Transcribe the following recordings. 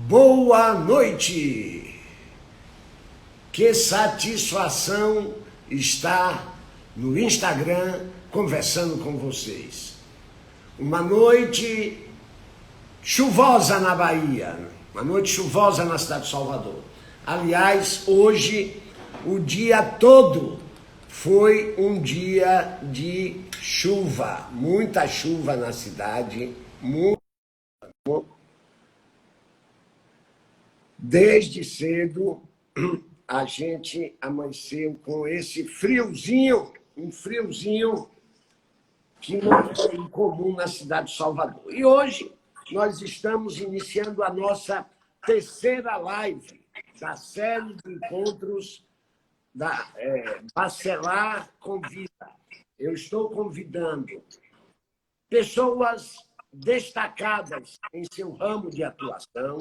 Boa noite! Que satisfação estar no Instagram conversando com vocês. Uma noite chuvosa na Bahia, uma noite chuvosa na cidade de Salvador. Aliás, hoje, o dia todo foi um dia de chuva, muita chuva na cidade, muito. Desde cedo, a gente amanheceu com esse friozinho, um friozinho que não é incomum na cidade de Salvador. E hoje nós estamos iniciando a nossa terceira live da série de encontros da Bacelar Convida. Eu estou convidando pessoas destacadas em seu ramo de atuação.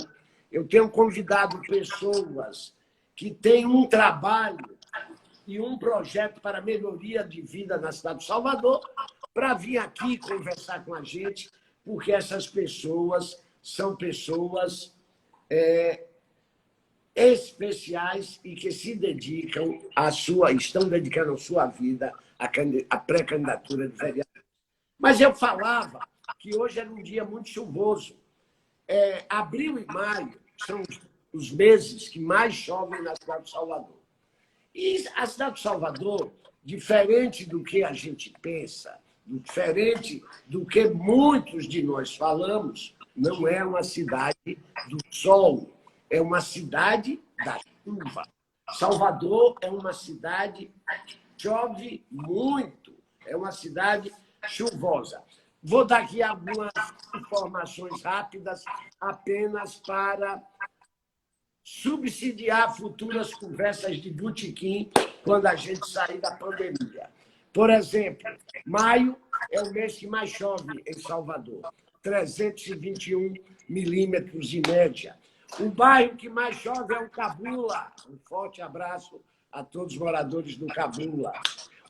Eu tenho convidado pessoas que têm um trabalho e um projeto para melhoria de vida na cidade de Salvador para vir aqui conversar com a gente, porque essas pessoas são pessoas especiais e que se dedicam estão dedicando a sua vida à pré-candidatura de vereador. Mas eu falava que hoje era um dia muito chuvoso. Abril e maio são os meses que mais chovem na cidade de Salvador. E a cidade de Salvador, diferente do que a gente pensa, diferente do que muitos de nós falamos, não é uma cidade do sol, é uma cidade da chuva. Salvador é uma cidade que chove muito, é uma cidade chuvosa. Vou dar aqui algumas informações rápidas, apenas para subsidiar futuras conversas de botequim quando a gente sair da pandemia. Por exemplo, maio é o mês que mais chove em Salvador, 321 milímetros em média. O bairro que mais chove é o Cabula. Um forte abraço a todos os moradores do Cabula.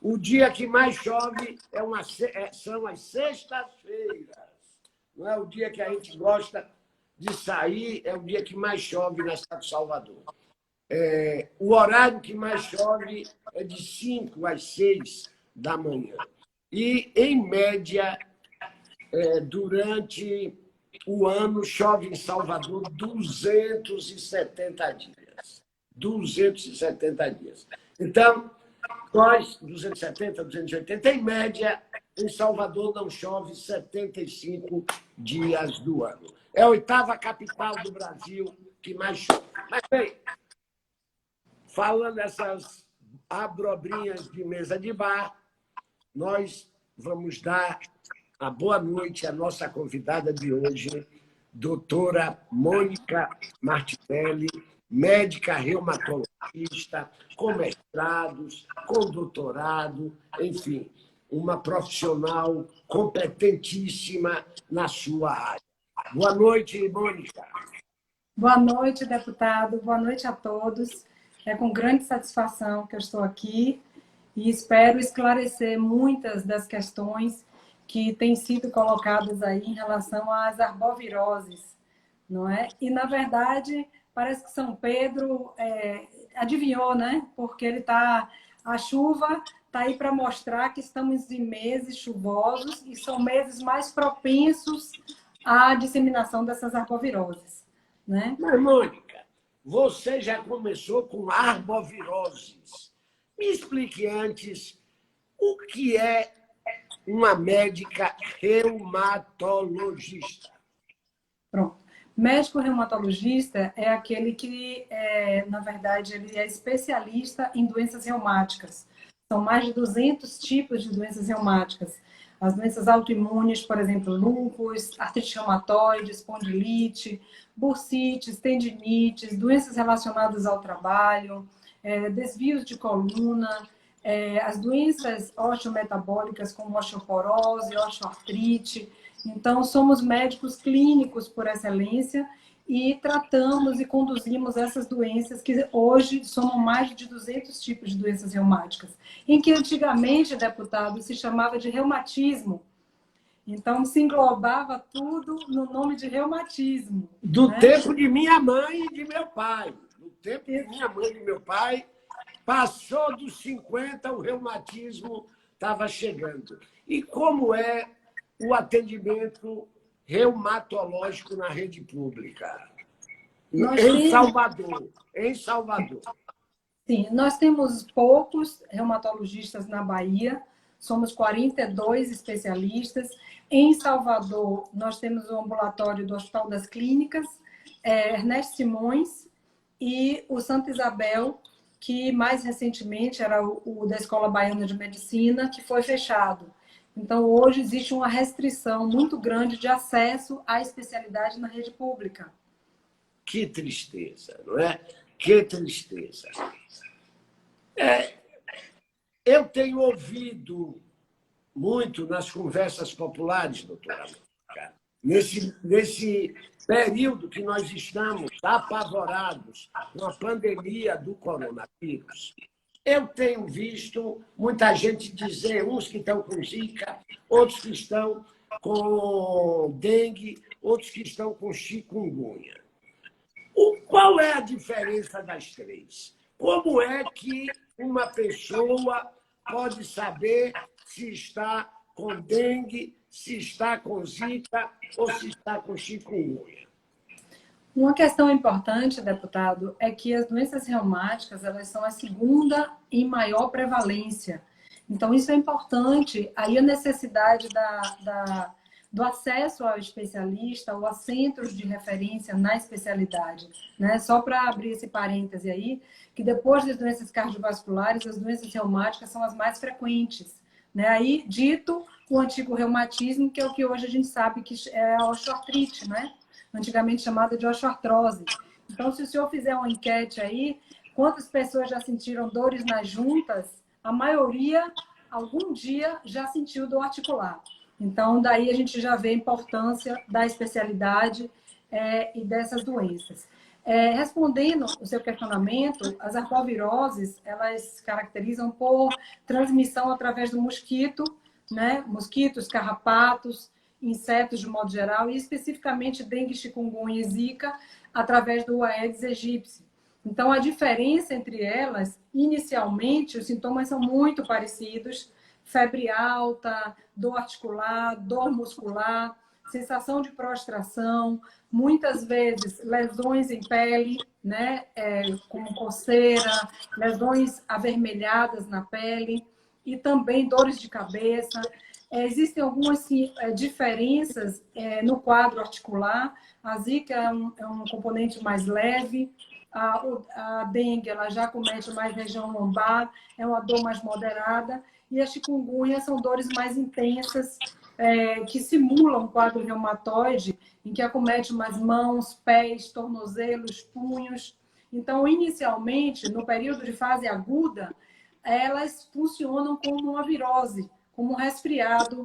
O dia que mais chove são as sextas-feiras. Não é o dia que a gente gosta de sair, é o dia que mais chove na cidade de Salvador. O horário que mais chove é de 5 às 6 da manhã. E, em média, durante o ano, chove em Salvador 270 dias. 270 dias. Então, nós, 270, 280, em média, em Salvador não chove 75 dias do ano. É a 8ª capital do Brasil que mais chove. Mas, bem, falando dessas abrobrinhas de mesa de bar, nós vamos dar a boa noite à nossa convidada de hoje, doutora Mônica Martinelli, médica reumatologista, com mestrados, com doutorado, enfim, uma profissional competentíssima na sua área. Boa noite, Mônica. Boa noite, deputado. Boa noite a todos. É com grande satisfação que eu estou aqui e espero esclarecer muitas das questões que têm sido colocadas aí em relação às arboviroses, não é? E, na verdade, parece que São Pedro adivinhou, né? Porque a chuva está aí para mostrar que estamos em meses chuvosos e são meses mais propensos à disseminação dessas arboviroses, né? Mas, Mônica, você já começou com arboviroses. Me explique antes o que é uma médica reumatologista. Pronto. Médico reumatologista é aquele que, na verdade, ele é especialista em doenças reumáticas. São mais de 200 tipos de doenças reumáticas. As doenças autoimunes, por exemplo, lúpus, artrite reumatoide, espondilite, bursites, tendinites, doenças relacionadas ao trabalho, desvios de coluna, as doenças osteometabólicas como osteoporose, osteoartrite. Então, somos médicos clínicos por excelência e tratamos e conduzimos essas doenças que hoje somam mais de 200 tipos de doenças reumáticas, em que antigamente, deputado, se chamava de reumatismo. Então, se englobava tudo no nome de reumatismo. Do né? tempo de minha mãe e de meu pai. Do tempo de minha mãe e de meu pai, passou dos 50, o reumatismo estava chegando. E como é o atendimento reumatológico na rede pública? Em Salvador. Sim, nós temos poucos reumatologistas na Bahia, somos 42 especialistas. Em Salvador, nós temos o ambulatório do Hospital das Clínicas, Ernesto Simões e o Santa Isabel, que mais recentemente era o da Escola Baiana de Medicina, que foi fechado. Então, hoje existe uma restrição muito grande de acesso à especialidade na rede pública. Que tristeza, não é? Que tristeza. Eu tenho ouvido muito nas conversas populares, doutora Mônica, nesse período que nós estamos apavorados com a pandemia do coronavírus, eu tenho visto muita gente dizer, uns que estão com zika, outros que estão com dengue, outros que estão com chikungunya. Qual é a diferença das três? Como é que uma pessoa pode saber se está com dengue, se está com zika ou se está com chikungunya? Uma questão importante, deputado, é que as doenças reumáticas elas são a segunda em maior prevalência. Então, isso é importante. Aí a necessidade do acesso ao especialista ou a centros de referência na especialidade. Né? Só para abrir esse parêntese aí, que depois das doenças cardiovasculares, as doenças reumáticas são as mais frequentes. Né? Aí, dito o antigo reumatismo, que é o que hoje a gente sabe que é a osteoartrite, né? Antigamente chamada de osteoartrose. Então, se o senhor fizer uma enquete aí, quantas pessoas já sentiram dores nas juntas? A maioria, algum dia, já sentiu dor articular. Então, daí a gente já vê a importância da especialidade e dessas doenças. Respondendo o seu questionamento, as arboviroses, elas se caracterizam por transmissão através do mosquito, né? Mosquitos, carrapatos, insetos de modo geral, e especificamente dengue, chikungunya e zika, através do Aedes aegypti. Então, a diferença entre elas, inicialmente, os sintomas são muito parecidos, febre alta, dor articular, dor muscular, sensação de prostração, muitas vezes lesões em pele, né, como coceira, lesões avermelhadas na pele e também dores de cabeça. Existem algumas diferenças no quadro articular. A zika é um componente mais leve, a dengue ela já comete mais região lombar, é uma dor mais moderada, e a chikungunya são dores mais intensas, que simulam um quadro reumatoide, em que acomete mais mãos, pés, tornozelos, punhos. Então, inicialmente, no período de fase aguda, elas funcionam como uma virose, como um resfriado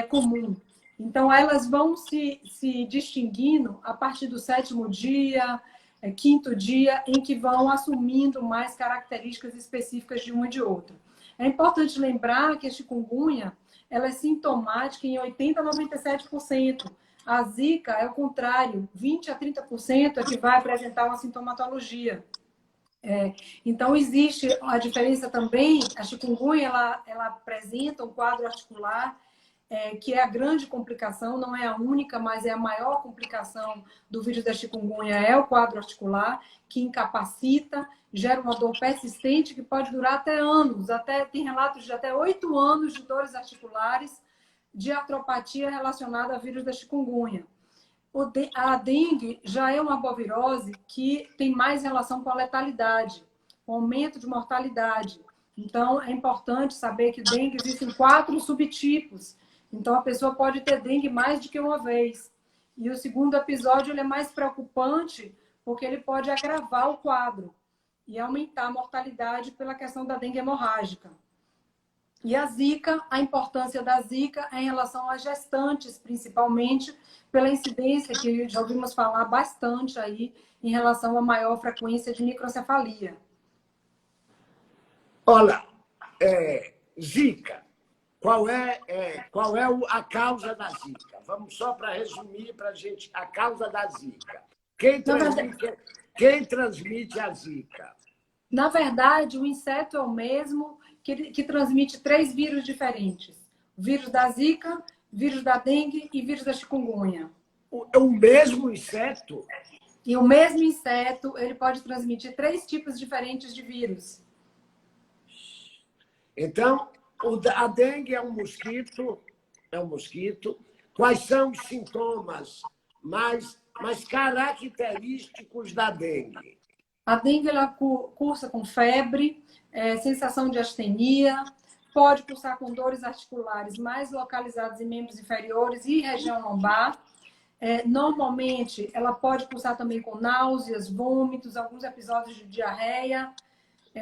comum. Então, elas vão se distinguindo a partir do 7º dia, 5º dia, em que vão assumindo mais características específicas de uma e de outra. É importante lembrar que a chikungunya ela é sintomática em 80% a 97%. A zika é o contrário, 20% a 30% é que vai apresentar uma sintomatologia. Então, existe a diferença também, a chikungunya ela apresenta um quadro articular que é a grande complicação, não é a única, mas é a maior complicação do vírus da chikungunya, é o quadro articular, que incapacita, gera uma dor persistente que pode durar até anos, tem relatos de até 8 anos de dores articulares de artropatia relacionada ao vírus da chikungunya. A dengue já é uma arbovirose que tem mais relação com a letalidade, com o aumento de mortalidade. Então, é importante saber que dengue existem 4 subtipos. Então, a pessoa pode ter dengue mais do que uma vez. E o segundo episódio ele é mais preocupante porque ele pode agravar o quadro e aumentar a mortalidade pela questão da dengue hemorrágica. E a zika, a importância da zika é em relação às gestantes, principalmente pela incidência que já ouvimos falar bastante aí em relação à maior frequência de microcefalia. Olha, zika. a causa da Zika? Vamos só para resumir para a gente a causa da Zika. Quem transmite a Zika? Na verdade, o inseto é o mesmo que transmite 3 vírus diferentes. O vírus da Zika, vírus da dengue e vírus da chikungunya. O mesmo inseto? E o mesmo inseto, ele pode transmitir 3 tipos diferentes de vírus. Então, a dengue é um mosquito. Quais são os sintomas mais característicos da dengue? A dengue ela cursa com febre, sensação de astenia, pode cursar com dores articulares mais localizadas em membros inferiores e região lombar. Normalmente, ela pode cursar também com náuseas, vômitos, alguns episódios de diarreia,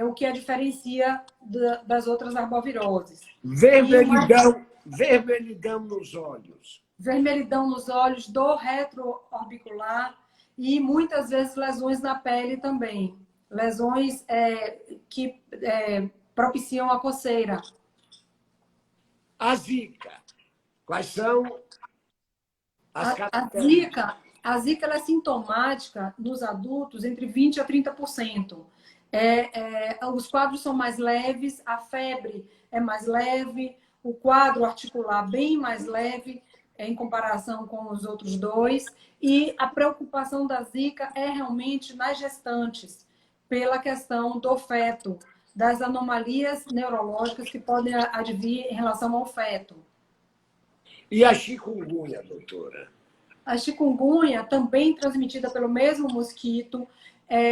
o que a diferencia das outras arboviroses. Vermelhidão nos olhos. Vermelhidão nos olhos, dor retroorbicular e muitas vezes lesões na pele também. Lesões que propiciam a coceira. A Zika. Quais são as características? A Zika ela é sintomática nos adultos entre 20% a 30%. Os quadros são mais leves, a febre é mais leve, o quadro articular bem mais leve em comparação com os outros dois. E a preocupação da Zika é realmente nas gestantes, pela questão do feto, das anomalias neurológicas que podem advir em relação ao feto. E a chikungunya, doutora? A chikungunya, também transmitida pelo mesmo mosquito,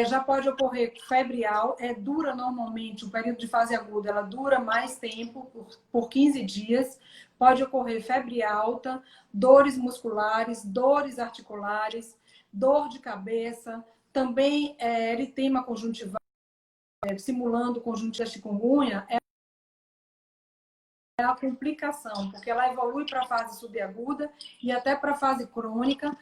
já pode ocorrer febre alta, dura normalmente, o período de fase aguda, ela dura mais tempo, por 15 dias. Pode ocorrer febre alta, dores musculares, dores articulares, dor de cabeça, também eritema conjuntival, simulando o conjunto da chikungunya, é a complicação, porque ela evolui para a fase subaguda e até para a fase crônica,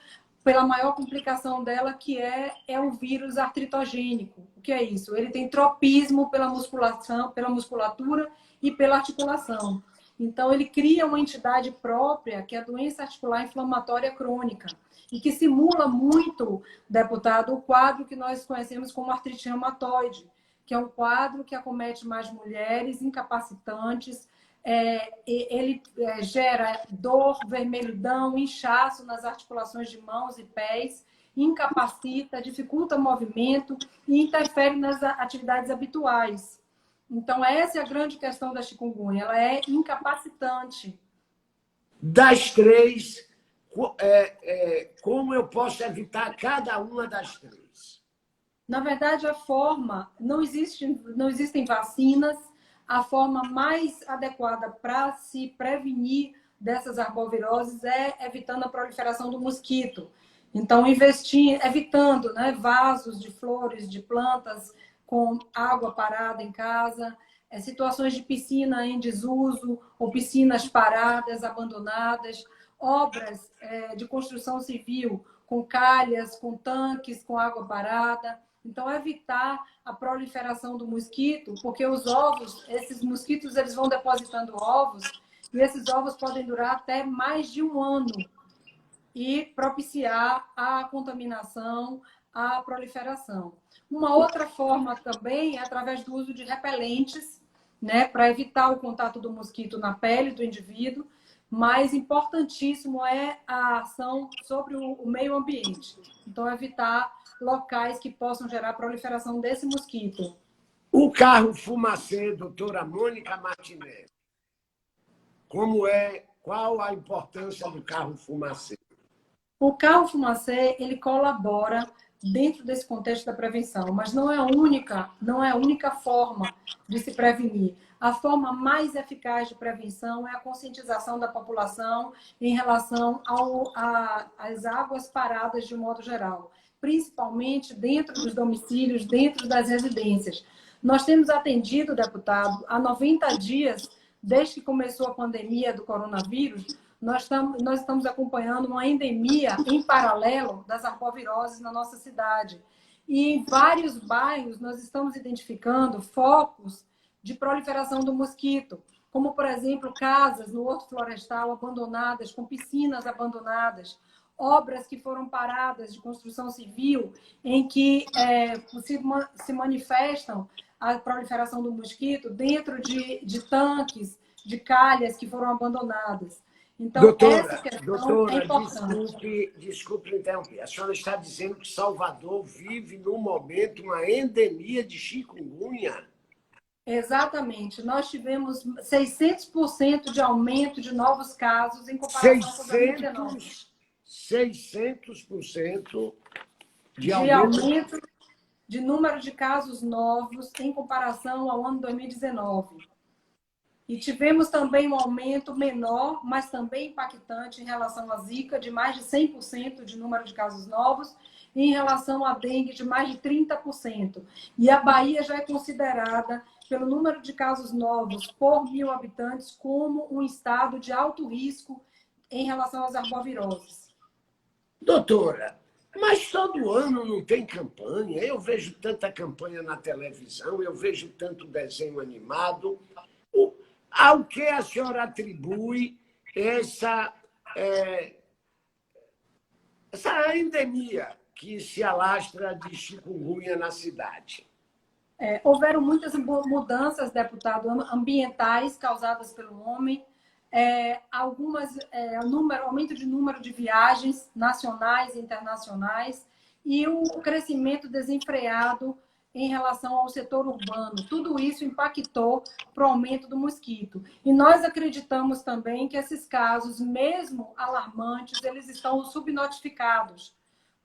pela maior complicação dela, que é o vírus artritogênico. O que é isso? Ele tem tropismo pela musculatura e pela articulação. Então, ele cria uma entidade própria, que é a doença articular inflamatória crônica, e que simula muito, deputado, o quadro que nós conhecemos como artrite reumatoide, que é um quadro que acomete mais mulheres, incapacitantes. Ele gera dor, vermelhidão, inchaço nas articulações de mãos e pés, incapacita, dificulta o movimento e interfere nas atividades habituais. Então, essa é a grande questão da chikungunya, ela é incapacitante. Das 3, como eu posso evitar cada uma das 3? Na verdade, não existem vacinas. A forma mais adequada para se prevenir dessas arboviroses é evitando a proliferação do mosquito. Então, evitando, né, vasos de flores, de plantas com água parada em casa, situações de piscina em desuso ou piscinas paradas, abandonadas, obras de construção civil com calhas, com tanques, com água parada. Então, evitar a proliferação do mosquito, porque os ovos, esses mosquitos, eles vão depositando ovos, e esses ovos podem durar até mais de 1 ano e propiciar a contaminação, a proliferação. Uma outra forma também é através do uso de repelentes, né, para evitar o contato do mosquito na pele do indivíduo, mas importantíssimo é a ação sobre o meio ambiente. Então, evitar locais que possam gerar proliferação desse mosquito. O carro fumacê, doutora Mônica Martinelli, qual a importância do carro fumacê? O carro fumacê, ele colabora dentro desse contexto da prevenção, mas não é a única forma de se prevenir. A forma mais eficaz de prevenção é a conscientização da população em relação às águas paradas de um modo geral, principalmente dentro dos domicílios, dentro das residências. Nós temos atendido, deputado, há 90 dias, desde que começou a pandemia do coronavírus, nós estamos acompanhando uma endemia em paralelo das arboviroses na nossa cidade. E em vários bairros nós estamos identificando focos de proliferação do mosquito. como, por exemplo, casas no Horto Florestal abandonadas, com piscinas abandonadas, obras que foram paradas de construção civil, em que se manifestam a proliferação do mosquito dentro de tanques, de calhas que foram abandonadas. Então, essa questão é importante. Desculpe interromper. A senhora está dizendo que Salvador vive, no momento, uma endemia de chikungunya? Exatamente. Nós tivemos 600% de aumento de novos casos em comparação com 2019. 600% de aumento de número de casos novos em comparação ao ano 2019. E tivemos também um aumento menor, mas também impactante em relação à Zika, de mais de 100% de número de casos novos, e em relação à dengue, de mais de 30%. E a Bahia já é considerada, pelo número de casos novos por 1.000 habitantes, como um estado de alto risco em relação às arboviroses. Doutora, mas todo ano não tem campanha? Eu vejo tanta campanha na televisão, eu vejo tanto desenho animado. Ao que a senhora atribui essa endemia que se alastra de chikungunya na cidade? Houveram muitas mudanças, deputado, ambientais causadas pelo homem, aumento de número de viagens nacionais e internacionais e o crescimento desenfreado em relação ao setor urbano. Tudo isso impactou para o aumento do mosquito. E nós acreditamos também que esses casos, mesmo alarmantes, eles estão subnotificados,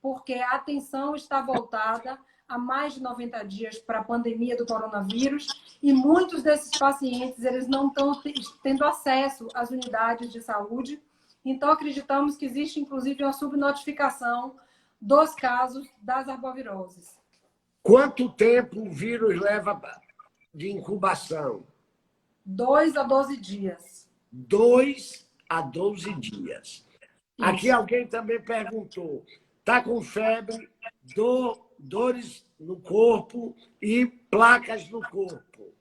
porque a atenção está voltada há mais de 90 dias para a pandemia do coronavírus e muitos desses pacientes eles não estão tendo acesso às unidades de saúde. Então, acreditamos que existe, inclusive, uma subnotificação dos casos das arboviroses. Quanto tempo o vírus leva de incubação? 2 a 12 dias. 2 a 12 dias. Isso. Aqui alguém também perguntou, está com febre, dores no corpo e placas no corpo.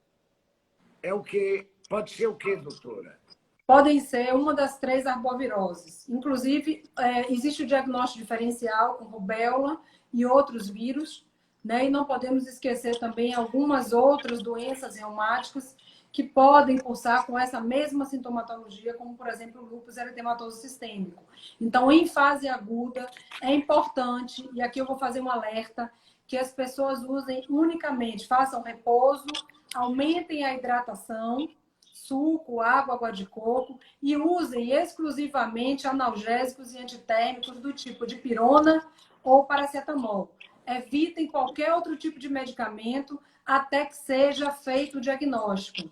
É o quê? Pode ser o quê, doutora? Podem ser uma das 3 arboviroses. Inclusive, existe o diagnóstico diferencial com rubéola e outros vírus, né? E não podemos esquecer também algumas outras doenças reumáticas que podem cursar com essa mesma sintomatologia, como, por exemplo, o lúpus eritematoso sistêmico. Então, em fase aguda, é importante, e aqui eu vou fazer um alerta, que as pessoas usem unicamente, façam repouso, aumentem a hidratação, suco, água de coco, e usem exclusivamente analgésicos e antitérmicos do tipo de pirona ou paracetamol. Evitem qualquer outro tipo de medicamento até que seja feito o diagnóstico.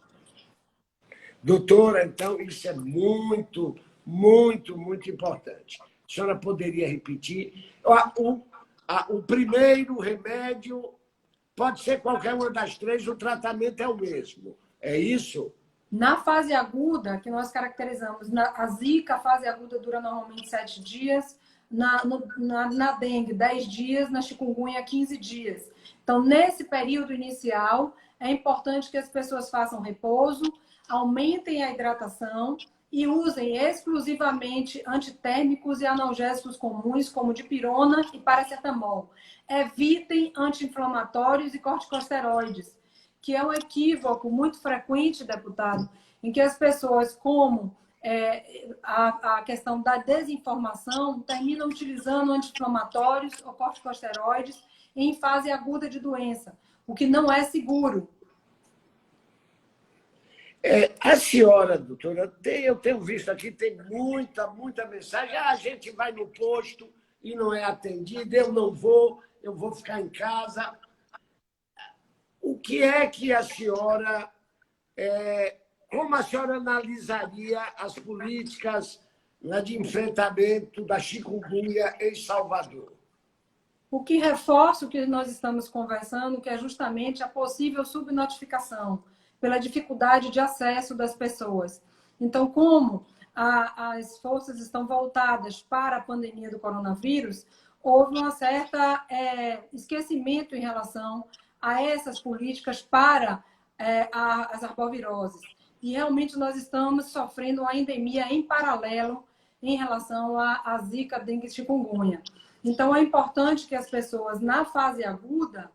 Doutora, então, isso é muito, muito, muito importante. A senhora poderia repetir? O primeiro remédio pode ser qualquer uma das 3, o tratamento é o mesmo. É isso? Na fase aguda, que nós caracterizamos, a Zika, a fase aguda dura normalmente 7 dias, na dengue, 10 dias, na chikungunya, 15 dias. Então, nesse período inicial, é importante que as pessoas façam repouso, aumentem a hidratação e usem exclusivamente antitérmicos e analgésicos comuns, como dipirona e paracetamol. Evitem anti-inflamatórios e corticosteroides, que é um equívoco muito frequente, deputado, em que as pessoas, como a questão da desinformação, terminam utilizando anti-inflamatórios ou corticosteroides em fase aguda de doença, o que não é seguro. A senhora, doutora, eu tenho visto aqui, tem muita mensagem. A gente vai no posto e não é atendido, eu vou ficar em casa. O que é que a senhora... como a senhora analisaria as políticas de enfrentamento da chikungunya em Salvador? O que reforça o que nós estamos conversando, que é justamente a possível subnotificação, pela dificuldade de acesso das pessoas. Então, como as forças estão voltadas para a pandemia do coronavírus, houve um certo esquecimento em relação a essas políticas para as arboviroses. e realmente nós estamos sofrendo uma endemia em paralelo em relação à Zika, dengue e chikungunya. Então, é importante que as pessoas, na fase aguda,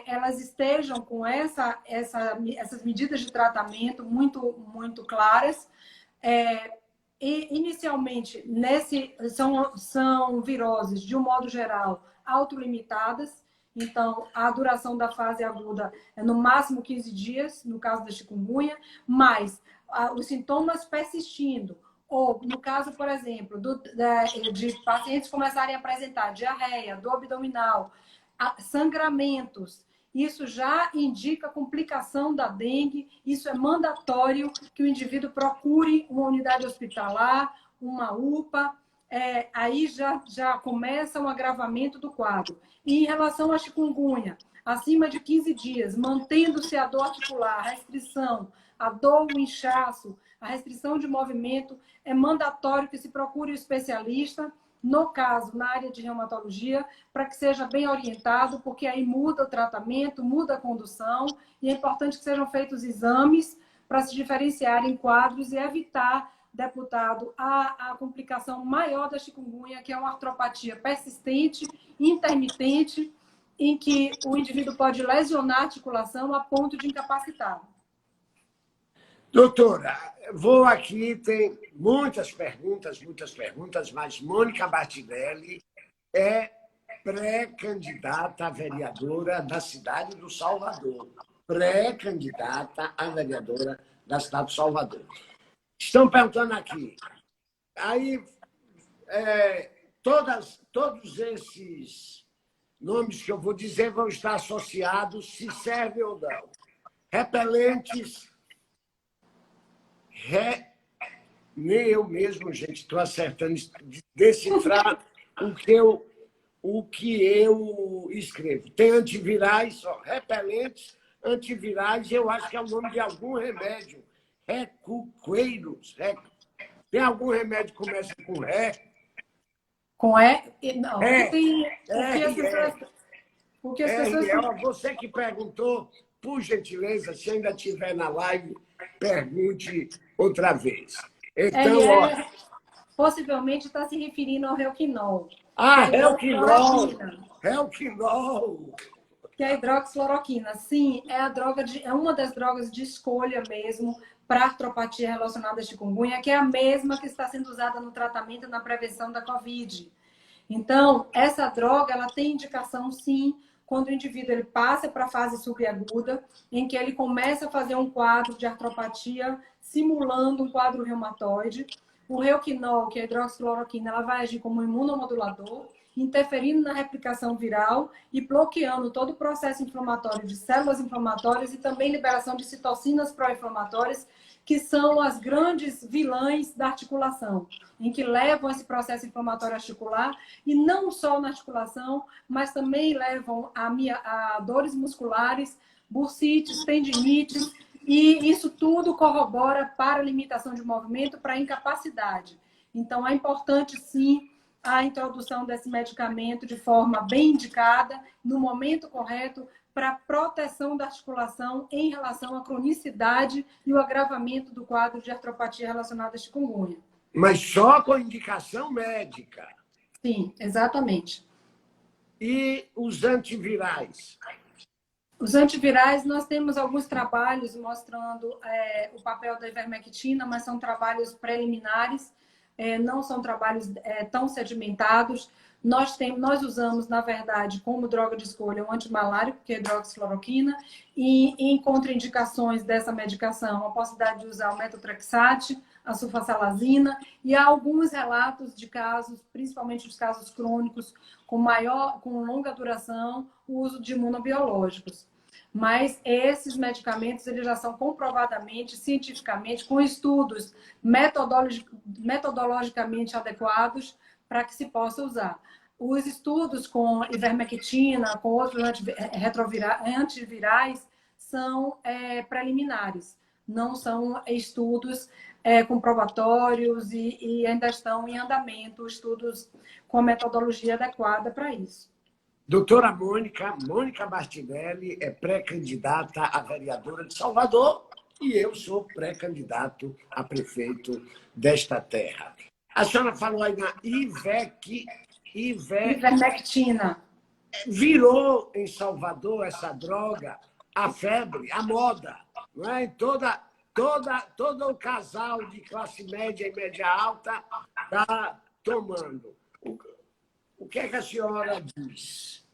elas estejam com essas medidas de tratamento muito claras. E, inicialmente, são viroses, de um modo geral, autolimitadas. Então, a duração da fase aguda é no máximo 15 dias, no caso da chikungunya, mas os sintomas persistindo, ou no caso, por exemplo, de pacientes começarem a apresentar diarreia, dor abdominal, sangramentos, isso já indica complicação da dengue, isso é mandatório que o indivíduo procure uma unidade hospitalar, uma UPA, aí já começa um agravamento do quadro. E em relação à chikungunya, acima de 15 dias, mantendo-se a dor articular, a restrição, a dor, o inchaço, a restrição de movimento, é mandatório que se procure o especialista, no caso, na área de reumatologia, para que seja bem orientado, porque aí muda o tratamento, muda a condução, e é importante que sejam feitos exames para se diferenciarem quadros e evitar, deputado, a complicação maior da chikungunya, que é uma artropatia persistente, intermitente, em que o indivíduo pode lesionar a articulação a ponto de incapacitar. Doutora, vou aqui, tem muitas perguntas, mas Mônica Martinelli é pré-candidata a vereadora da cidade do Salvador. Pré-candidata a vereadora da cidade do Salvador. Estão perguntando aqui, aí todos esses nomes que eu vou dizer vão estar associados, se servem ou não. Repelentes, nem eu mesmo, gente, estou acertando de decifrar o que eu escrevo. Tem antivirais, repelentes, antivirais, eu acho que é o nome de algum remédio. Recuqueiros. Tem algum remédio que começa com ré? Com E? Não. Porque as pessoas... Você que perguntou, por gentileza, se ainda estiver na live, pergunte outra vez. Então, possivelmente está se referindo ao Relquinol. Relquinol. Que é a hidroxicloroquina. Sim, é uma das drogas de escolha mesmo para artropatia relacionada à chikungunya, que é a mesma que está sendo usada no tratamento e na prevenção da Covid. Então, essa droga ela tem indicação, sim, quando o indivíduo ele passa para a fase subaguda, em que ele começa a fazer um quadro de artropatia simulando um quadro reumatoide. O Relquinol, que é a hidroxicloroquina, ela vai agir como imunomodulador, interferindo na replicação viral e bloqueando todo o processo inflamatório de células inflamatórias e também liberação de citocinas pró-inflamatórias, que são as grandes vilãs da articulação, em que levam esse processo inflamatório articular, e não só na articulação, mas também levam a dores musculares, bursites, tendinites, e isso tudo corrobora para a limitação de movimento, para a incapacidade. Então, é importante, sim, a introdução desse medicamento de forma bem indicada, no momento correto, para proteção da articulação em relação à cronicidade e o agravamento do quadro de artropatia relacionada à chikungunya. Mas só com indicação médica? Sim, exatamente. E os antivirais? Os antivirais, nós temos alguns trabalhos mostrando o papel da ivermectina, mas são trabalhos preliminares, não são trabalhos tão sedimentados. Nós usamos, na verdade, como droga de escolha um antimalárico, que é a hidroxicloroquina, e em contraindicações dessa medicação, a possibilidade de usar o metotrexate, a sulfasalazina, e há alguns relatos de casos, principalmente os casos crônicos, com longa duração, o uso de imunobiológicos. Mas esses medicamentos eles já são comprovadamente, cientificamente, com estudos metodologicamente adequados para que se possa usar. Os estudos com ivermectina, com outros antivirais, são preliminares, não são estudos comprobatórios e ainda estão em andamento, estudos com metodologia adequada para isso. Doutora Mônica Martinelli é pré-candidata a vereadora de Salvador. e eu sou pré-candidato a prefeito desta terra. A senhora falou aí na Ivermectina. Virou em Salvador essa droga a febre, a moda. Não é? Todo o casal de classe média e média alta está tomando. O que é que a senhora diz?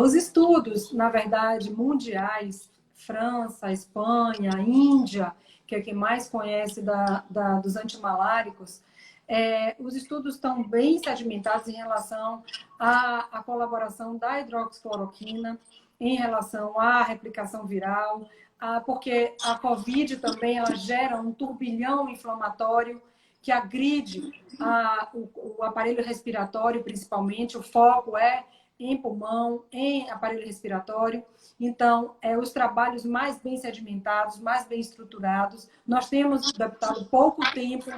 Os estudos, na verdade, mundiais, França, Espanha, Índia, que é quem mais conhece dos antimaláricos, os estudos estão bem sedimentados em relação à colaboração da hidroxicloroquina, em relação à replicação viral, porque a COVID também ela gera um turbilhão inflamatório que agride o aparelho respiratório, principalmente. O foco é em pulmão, em aparelho respiratório. Então, os trabalhos mais bem sedimentados, mais bem estruturados. Nós temos, deputado, pouco tempo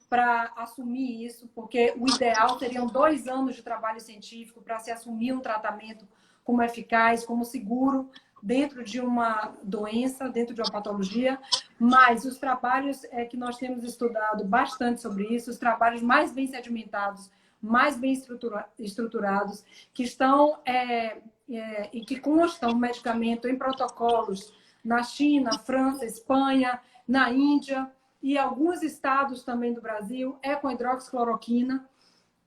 para assumir isso, porque o ideal seriam 2 anos de trabalho científico para se assumir um tratamento como eficaz, como seguro, dentro de uma doença, dentro de uma patologia, mas os trabalhos que nós temos estudado bastante sobre isso, os trabalhos mais bem sedimentados, mais bem estruturados, que estão e que constam o medicamento em protocolos na China, França, Espanha, na Índia e alguns estados também do Brasil, com hidroxicloroquina.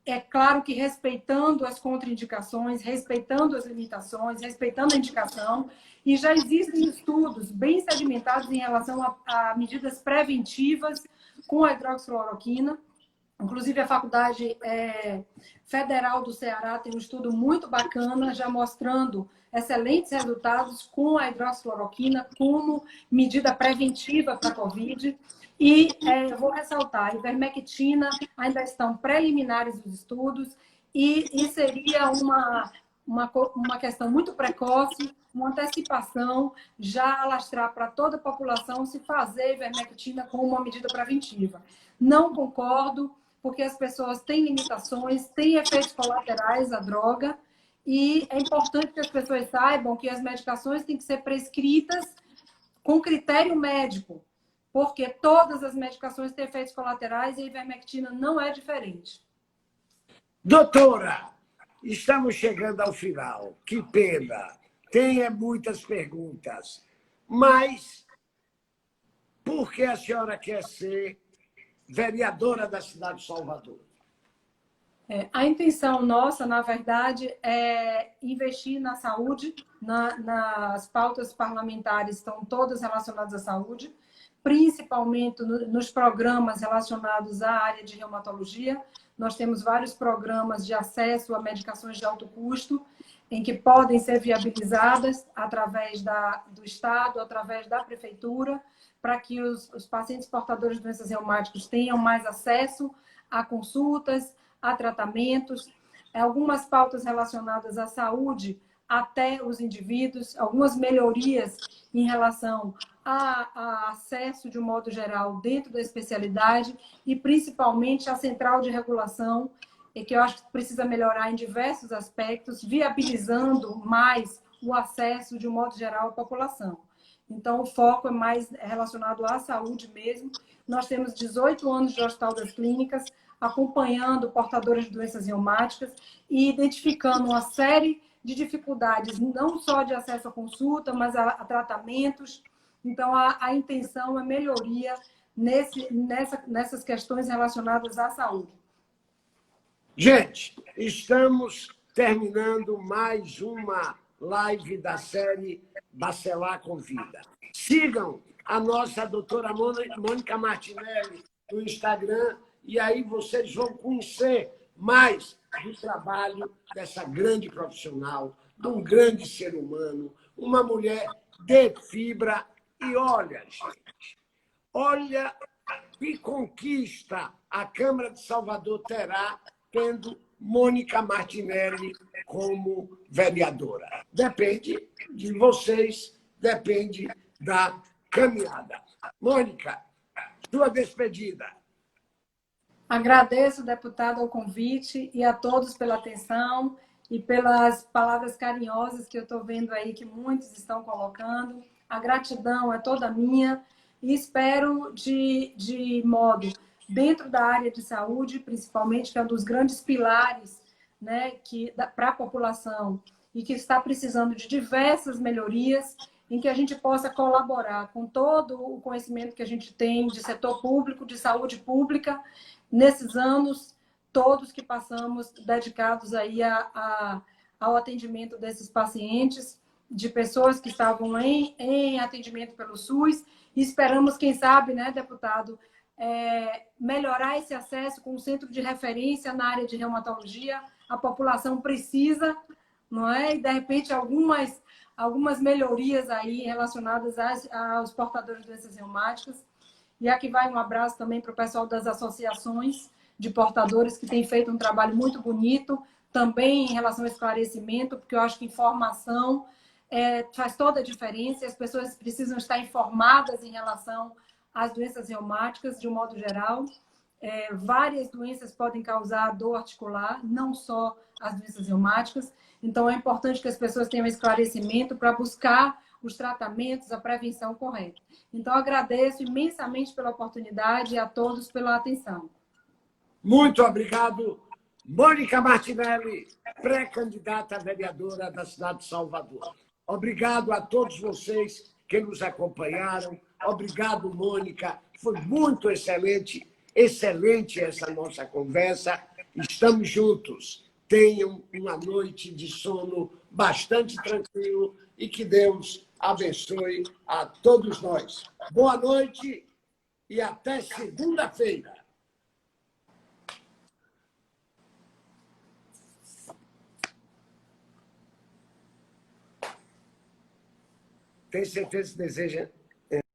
É claro que respeitando as contraindicações, respeitando as limitações, respeitando a indicação, e já existem estudos bem sedimentados em relação a medidas preventivas com a hidroxicloroquina. Inclusive, a Faculdade Federal do Ceará tem um estudo muito bacana, já mostrando excelentes resultados com a hidroxicloroquina como medida preventiva para a COVID. E eu vou ressaltar, a ivermectina ainda estão preliminares os estudos e seria uma questão muito precoce, uma antecipação, já alastrar para toda a população se fazer ivermectina como uma medida preventiva. Não concordo, porque as pessoas têm limitações, têm efeitos colaterais da droga, e é importante que as pessoas saibam que as medicações têm que ser prescritas com critério médico, porque todas as medicações têm efeitos colaterais e a ivermectina não é diferente. Doutora, estamos chegando ao final. Que pena. Tem muitas perguntas. Mas por que a senhora quer ser vereadora da cidade de Salvador? A intenção nossa, na verdade, é investir na saúde, nas pautas parlamentares estão todas relacionadas à saúde, principalmente nos programas relacionados à área de reumatologia. Nós temos vários programas de acesso a medicações de alto custo, em que podem ser viabilizadas através do Estado, através da Prefeitura, para que os pacientes portadores de doenças reumáticas tenham mais acesso a consultas, a tratamentos, algumas pautas relacionadas à saúde até os indivíduos, algumas melhorias em relação a acesso de um modo geral dentro da especialidade e principalmente a central de regulação, que eu acho que precisa melhorar em diversos aspectos, viabilizando mais o acesso de um modo geral à população. Então, o foco é mais relacionado à saúde mesmo. Nós temos 18 anos de Hospital das Clínicas, acompanhando portadores de doenças reumáticas e identificando uma série de dificuldades, não só de acesso à consulta, mas a tratamentos. Então, a intenção é melhoria nessas questões relacionadas à saúde. Gente, estamos terminando mais uma live da série Bacelar Convida. Sigam a nossa doutora Mônica Martinelli no Instagram e aí vocês vão conhecer mais do trabalho dessa grande profissional, de um grande ser humano, uma mulher de fibra. E olha, gente, olha que conquista a Câmara de Salvador terá tendo Mônica Martinelli como vereadora. Depende de vocês, depende da caminhada. Mônica, sua despedida. Agradeço, deputado, o convite e a todos pela atenção e pelas palavras carinhosas que eu estou vendo aí que muitos estão colocando. A gratidão é toda minha e espero de modo dentro da área de saúde, principalmente, que é um dos grandes pilares, né, para a população e que está precisando de diversas melhorias, em que a gente possa colaborar com todo o conhecimento que a gente tem de setor público, de saúde pública, nesses anos todos que passamos dedicados aí ao atendimento desses pacientes, de pessoas que estavam em atendimento pelo SUS, e esperamos, quem sabe, né, deputado, melhorar esse acesso com um centro de referência na área de reumatologia. A população precisa, não é? E, de repente, algumas melhorias aí relacionadas aos portadores de doenças reumáticas. E aqui vai um abraço também para o pessoal das associações de portadores, que têm feito um trabalho muito bonito, também em relação ao esclarecimento, porque eu acho que informação faz toda a diferença, e as pessoas precisam estar informadas em relação às doenças reumáticas, de um modo geral. Várias doenças podem causar dor articular, não só as doenças reumáticas. Então, é importante que as pessoas tenham esclarecimento para buscar os tratamentos, a prevenção correta. Então, agradeço imensamente pela oportunidade e a todos pela atenção. Muito obrigado, Mônica Martinelli, pré-candidata a vereadora da cidade de Salvador. Obrigado a todos vocês que nos acompanharam. Obrigado, Mônica. Foi muito excelente essa nossa conversa. Estamos juntos. Tenham uma noite de sono bastante tranquilo e que Deus abençoe a todos nós. Boa noite e até segunda-feira. Tem certeza que deseja